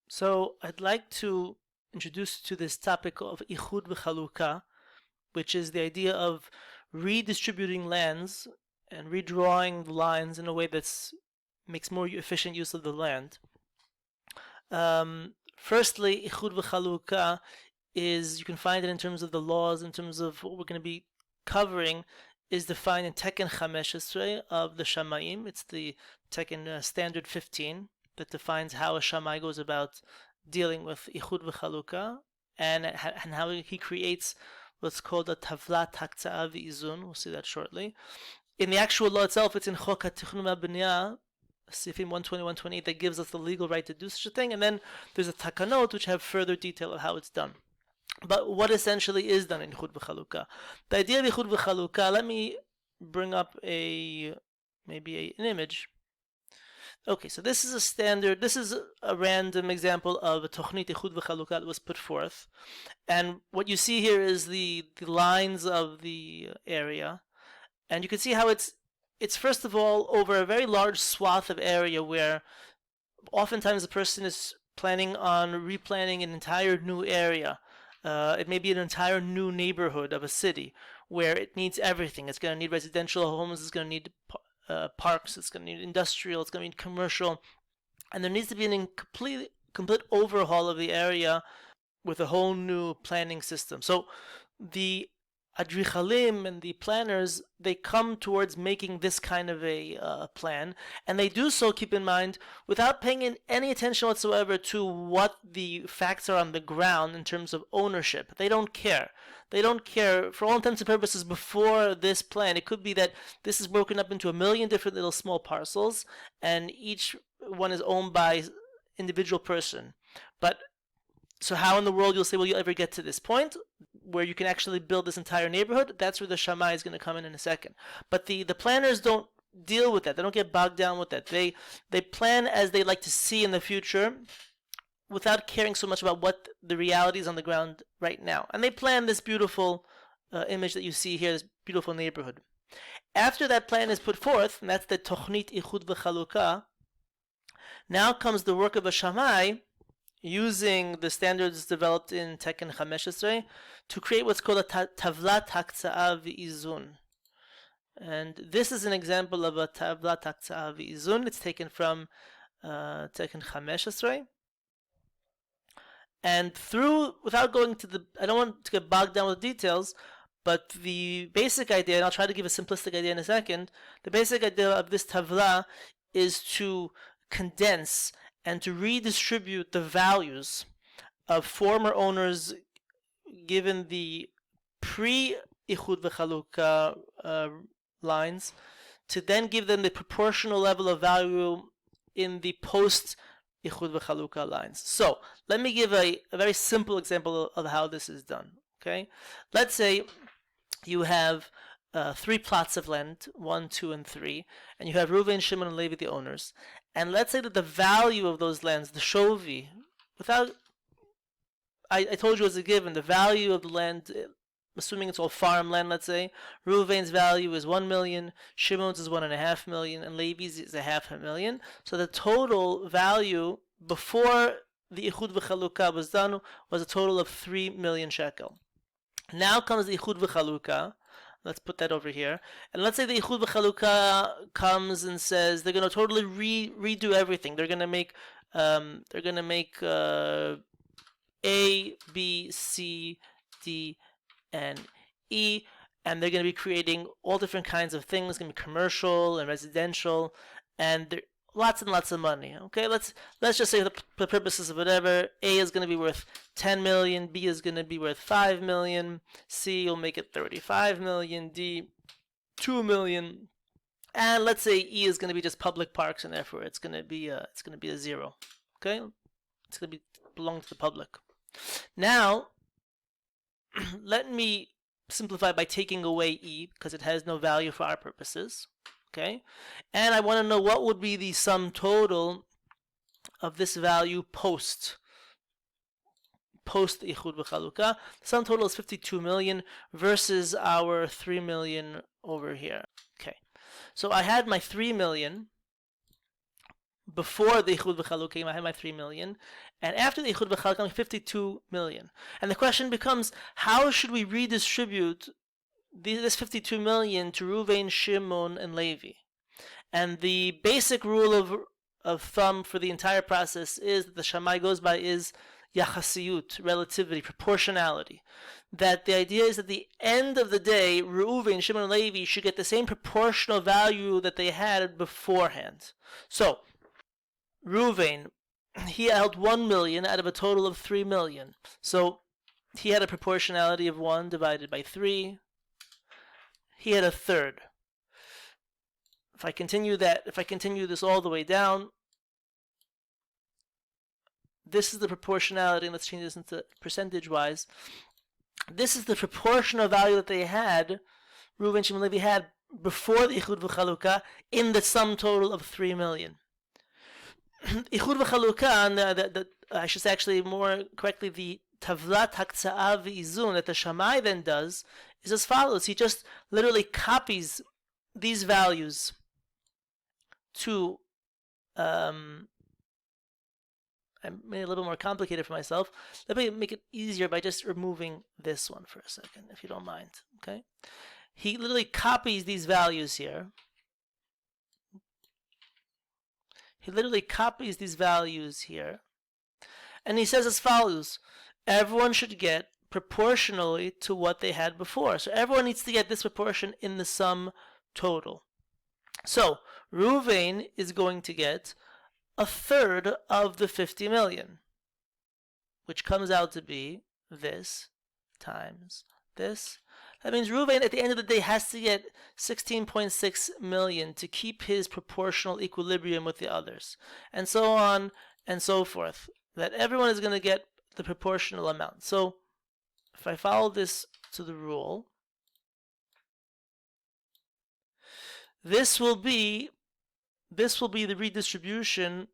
So I'd like to introduce you to this topic of איחוד וחלוקה, which is the idea of redistributing lands and redrawing the lines in a way that makes more efficient use of the land. Firstly, איחוד וחלוקה is, you can find it in terms of the laws, in terms of what we're going to be covering, is defined in Teken 15 of the Shamayim. It's the Teken Standard 15 that defines how a Shammai goes about dealing with Ichud v'Chalukah and how he creates what's called a Tavlat Aktzea ve'Izun. We'll see that shortly. In the actual law itself, it's in Chok HaTichnun V'Bniya, Sifim 120-128, that gives us the legal right to do such a thing, and then there's a Takanot which have further detail of how it's done. But what essentially is done in Ichud v'Chalukah? The idea of Ichud v'Chalukah, let me bring up an image. Okay, so this is a standard, this is a random example of a Tochnit Ichud v'Chalukah that was put forth. And what you see here is the lines of the area. And you can see how it's first of all over a very large swath of area where oftentimes the person is planning on replanning an entire new area. It may be an entire new neighborhood of a city where it needs everything. It's going to need residential homes, it's going to need parks, it's going to need industrial, it's going to need commercial, and there needs to be a complete overhaul of the area with a whole new planning system. So the adrichalim and the planners, they come towards making this kind of a plan, and they do so, keep in mind, without paying any attention whatsoever to what the facts are on the ground in terms of ownership. They don't care. They don't care, for all intents and purposes, before this plan. It could be that this is broken up into a million different little small parcels, and each one is owned by individual person. But so how in the world you'll say, will you ever get to this point where you can actually build this entire neighborhood? That's where the Shammai is going to come in a second. But the planners don't deal with that. They don't get bogged down with that. They plan as they like to see in the future, without caring so much about what the reality is on the ground right now. And they plan this beautiful image that you see here, this beautiful neighborhood. After that plan is put forth, and that's the Tochnit Ichud v'Chalukah, now comes the work of a Shammai, using the standards developed in Teken 15 to create what's called a Tavlat Aktzea ve'Izun. And this is an example of a Tavlat Aktzea ve'Izun. It's taken from Teken 15. And without going to I don't want to get bogged down with details, but the basic idea, and I'll try to give a simplistic idea in a second, the basic idea of this Tavla is to condense and to redistribute the values of former owners given the pre-Ichud v'Chalukah lines, to then give them the proportional level of value in the post-Ichud v'Chalukah lines. So, let me give a very simple example of how this is done. Okay, let's say you have 3 plots of land, 1, 2, and 3, and you have Reuven, Shimon, and Levi, the owners. And let's say that the value of those lands, the shovi, I told you as a given, the value of the land, assuming it's all farmland, let's say, Reuven's value is 1 million, Shimon's is 1.5 million, and Levi's is 500,000. So the total value before the Ichud v'Chalukah was done was a total of 3 million shekel. Now comes the Ichud v'Chalukah. Let's put that over here. And let's say the Ichud v'Chalukah comes and says they're going to totally redo everything. They're going to make A, B, C, D, and E, and they're going to be creating all different kinds of things. It's going to be commercial and residential, and lots and lots of money. Okay, let's just say for the purposes of whatever, A is going to be worth 10 million, B is going to be worth 5 million, C will make it 35 million, D 2 million, and let's say E is going to be just public parks, and therefore it's going to be a 0. Okay, it's going to belong to the public. Now, let me simplify by taking away E because it has no value for our purposes. Okay, and I want to know what would be the sum total of this value post Ichud v'Chalukah. The sum total is 52 million versus our 3 million over here. Okay, so I had my 3 million before the Ichud וחלוקה, I had my 3 million, and after the Ichud וחלוקה, my 52 million. And the question becomes, how should we redistribute this 52 million to Reuven, Shimon, and Levi? And the basic rule of thumb for the entire process is that the Shammai goes by is yachasiyut, relativity, proportionality. That the idea is at the end of the day, Reuven, Shimon, and Levi should get the same proportional value that they had beforehand. So, Reuven, he held 1 million out of a total of 3 million. So, he had a proportionality of 1 divided by 3. He had a third. If I continue this all the way down, this is the proportionality, and let's change this into percentage-wise. This is the proportional value that they had, Reuven, Shimon, Levi had before the Ichud וחלוקה in the sum total of 3 million. Ichud וחלוקה, I should say actually more correctly, the Tavlat הקצאה ואיזון that the Shammai then does is as follows. He just literally copies these values to, I made it a little bit more complicated for myself. Let me make it easier by just removing this one for a second, if you don't mind. Okay, he literally copies these values here. And he says as follows: everyone should get proportionally to what they had before. So everyone needs to get this proportion in the sum total. So Reuven is going to get a third of the 50 million, which comes out to be this times this. That means Reuven at the end of the day has to get 16.6 million to keep his proportional equilibrium with the others, and so on and so forth. That everyone is going to get the proportional amount. So if I follow this to the rule, this will be the redistribution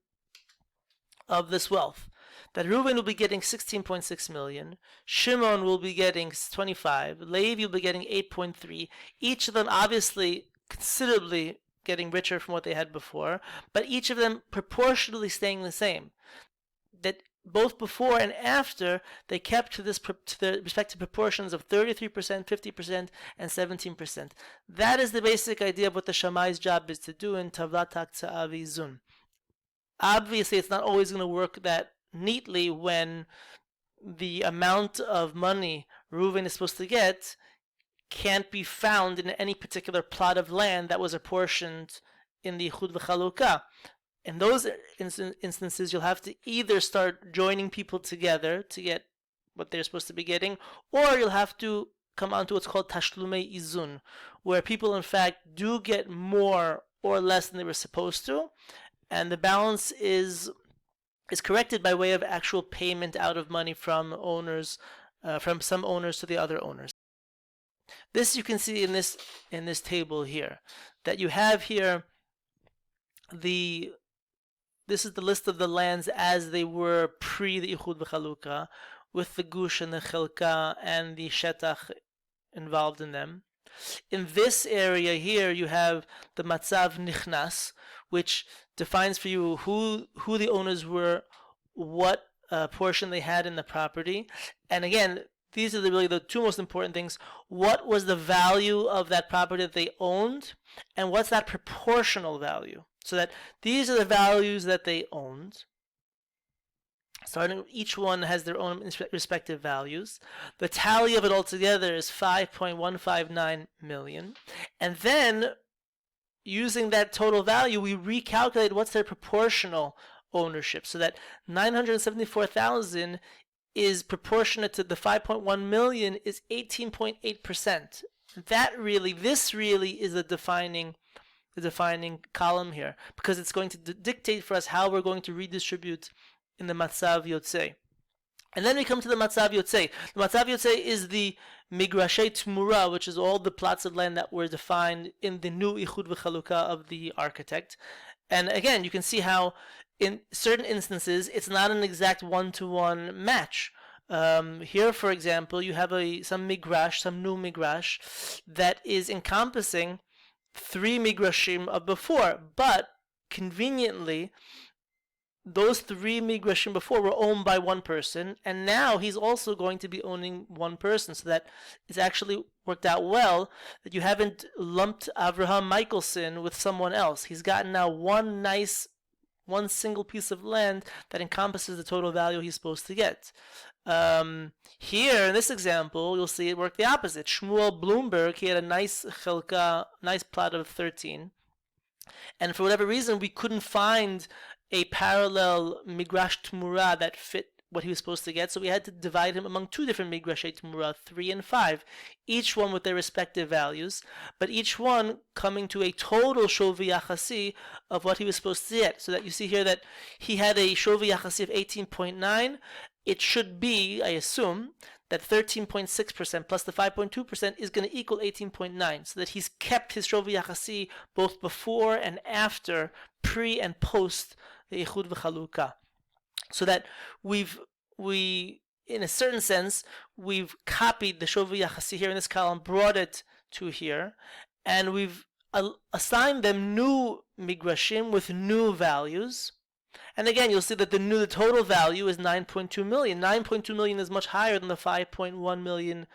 of this wealth. That Reuven will be getting 16.6 million, Shimon will be getting 25, Levi will be getting 8.3, each of them obviously considerably getting richer from what they had before, but each of them proportionally staying the same. That both before and after, they kept to the respective proportions of 33%, 50%, and 17%. That is the basic idea of what the Shammai's job is to do in Tavlat הקצאה ואיזון. Obviously, it's not always going to work that neatly when the amount of money Reuven is supposed to get can't be found in any particular plot of land that was apportioned in the Ichud וחלוקה. In those instances, you'll have to either start joining people together to get what they're supposed to be getting, or you'll have to come onto what's called tashlumei izun, where people in fact do get more or less than they were supposed to, and the balance is corrected by way of actual payment out of money from owners, from some owners to the other owners. This you can see in this table here, that you have here this is the list of the lands as they were pre the Ichud וחלוקה, with the gush and the chelka and the shetach involved in them. In this area here, you have the matzav nichnas, which defines for you who the owners were, what portion they had in the property, and again, these are really the two most important things. What was the value of that property that they owned, and what's that proportional value? So that these are the values that they owned. Starting, each one has their own respective values. The tally of it all together is 5.159 million. And then, using that total value, we recalculate what's their proportional ownership. So that 974,000 is proportionate to the 5.1 million is 18.8%. This really is the defining column here, because it's going to dictate for us how we're going to redistribute in the matzav yotzei. And then we come to the matzav yotzei. The matzav yotzei is the migrashei tmura, which is all the plots of land that were defined in the new Ichud וחלוקה of the architect. And again, you can see how in certain instances it's not an exact one-to-one match. Here, for example, you have some new migrash that is encompassing 3 migrashim of before, but conveniently, those 3 migrashim before were owned by one person, and now he's also going to be owning one person, so that it's actually worked out well that you haven't lumped Avraham Michelson with someone else. He's gotten now one single piece of land that encompasses the total value he's supposed to get. Here in this example, you'll see it worked the opposite. Shmuel Bloomberg, he had a nice plot of 13, and for whatever reason we couldn't find a parallel migrash tmura that fit what he was supposed to get, so we had to divide him among 2 different migrashay tmura, 3 and 5, each one with their respective values, but each one coming to a total shovi yachasi of what he was supposed to get. So that you see here that he had a shovi yachasi of 18.9. It should be, I assume, that 13.6% plus the 5.2% is going to equal 18.9, so that he's kept his shovi yachasi both before and after, pre and post the Eichud וחלוקה. So that we in a certain sense we've copied the shovi yachasi here in this column, brought it to here, and we've assigned them new migrashim with new values. And again, you'll see that the total value is 9.2 million. 9.2 million is much higher than the 5.1 million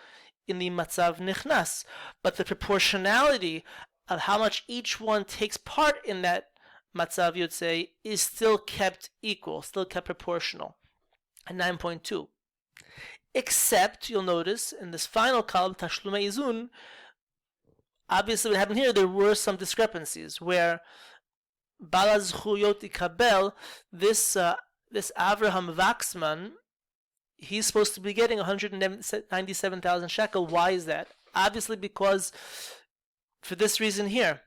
in the matzav nichnas, but the proportionality of how much each one takes part in that matzav, you'd say, is still kept equal, still kept proportional at 9.2. Except, you'll notice, in this final column, tashlum izun, obviously what happened here, there were some discrepancies, where Bala Zchuyot Ikabel, this Avraham Waxman, he's supposed to be getting 197,000 shekel. Why is that? Obviously because, for this reason here,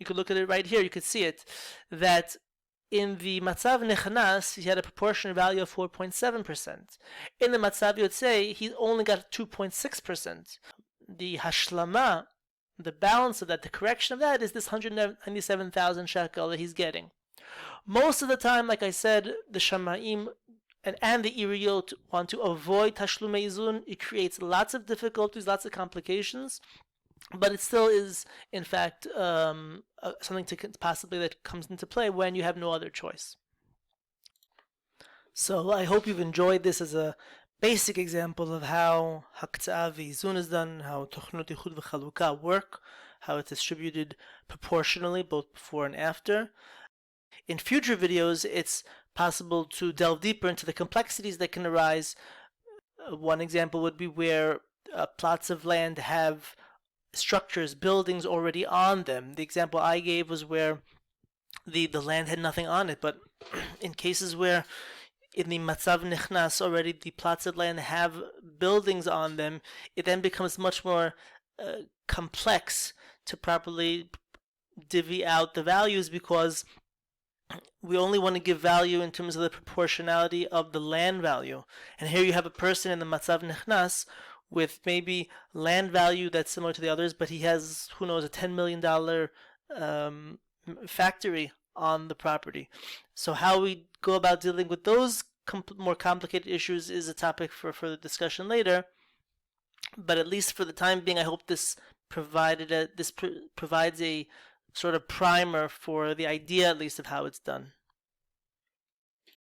you could look at it right here, you could see it, that in the Matzav Nechnas, he had a proportionate value of 4.7%. In the Matzav Yotzei, he only got 2.6%. The Hashlama, the balance of that, the correction of that, is this 197,000 shekel that he's getting. Most of the time, like I said, the Shamayim and the Iriyot want to avoid Tashlumei Izun. It creates lots of difficulties, lots of complications, but it still is, in fact, something to possibly that comes into play when you have no other choice. So I hope you've enjoyed this as a basic example of how הקצאה ואיזון is done, how תוכנות איחוד וחלוקה work, how it's distributed proportionally both before and after. In future videos, it's possible to delve deeper into the complexities that can arise. One example would be where plots of land have structures, buildings already on them. The example I gave was where the land had nothing on it, but in cases where in the Matzav Nichnas already the plots of land have buildings on them, it then becomes much more complex to properly divvy out the values, because we only want to give value in terms of the proportionality of the land value. And here you have a person in the Matzav Nichnas with maybe land value that's similar to the others, but he has, who knows, a $10 million factory on the property. So how we go about dealing with those more complicated issues is a topic for further discussion later. But at least for the time being, I hope this provides a sort of primer for the idea, at least, of how it's done.